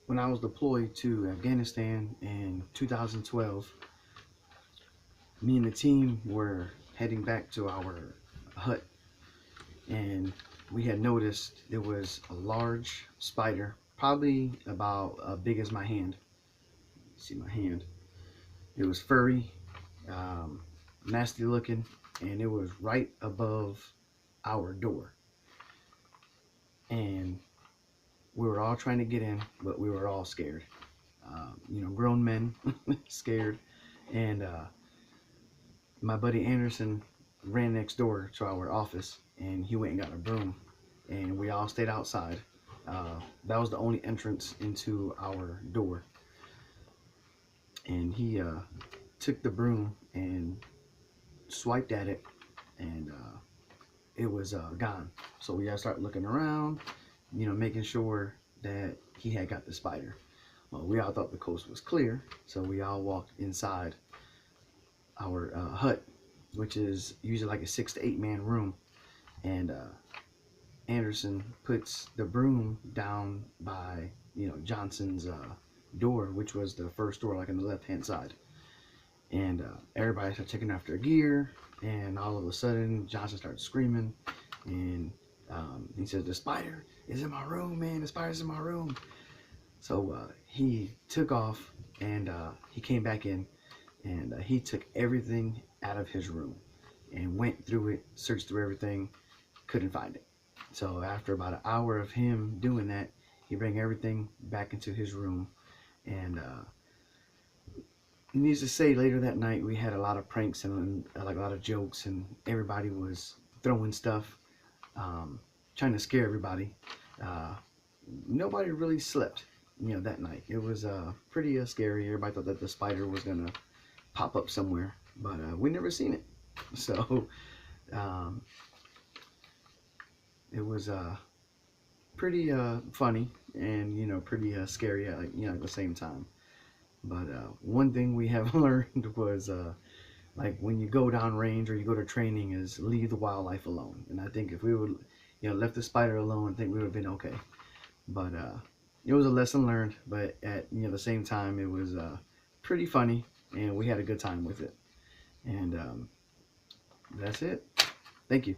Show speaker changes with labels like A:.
A: When I was deployed to Afghanistan in 2012, me and the team were heading back to our hut, and we had noticed there was a large spider, probably about big as my hand. See my hand? It was furry, um, nasty looking, and it was right above our door. And we were all trying to get in, but we were all scared. Grown men scared. And my buddy Anderson ran next door to our office, and he went and got a broom, and we all stayed outside. That was the only entrance into our door, and he took the broom and swiped at it, and it was gone. So we had to start looking around, making sure that he had got the spider. Well, we all thought the coast was clear, so we all walked inside our hut, which is usually like a 6 to 8 man room. And Anderson puts the broom down by Johnson's door, which was the first door, like on the left hand side. And everybody started checking after gear, and all of a sudden Johnson started screaming, and he says, "The spider is in my room, man! The spider's in my room!" So he took off, and he came back in, and he took everything out of his room and went through it, searched through everything, couldn't find it. So after about an hour of him doing that, he bring everything back into his room. And needless to say, later that night we had a lot of pranks and like a lot of jokes, and everybody was throwing stuff, trying to scare everybody. Uh, Nobody really slept, that night. It was pretty scary. Everybody thought that the spider was gonna pop up somewhere, but we never seen it. So um, it was pretty funny and pretty scary at the same time. But one thing we have learned was like when you go down range or you go to training is leave the wildlife alone. And I think if we would left the spider alone, I think we would have been okay. But it was a lesson learned. But at the same time, it was pretty funny, and we had a good time with it. And that's it. Thank you.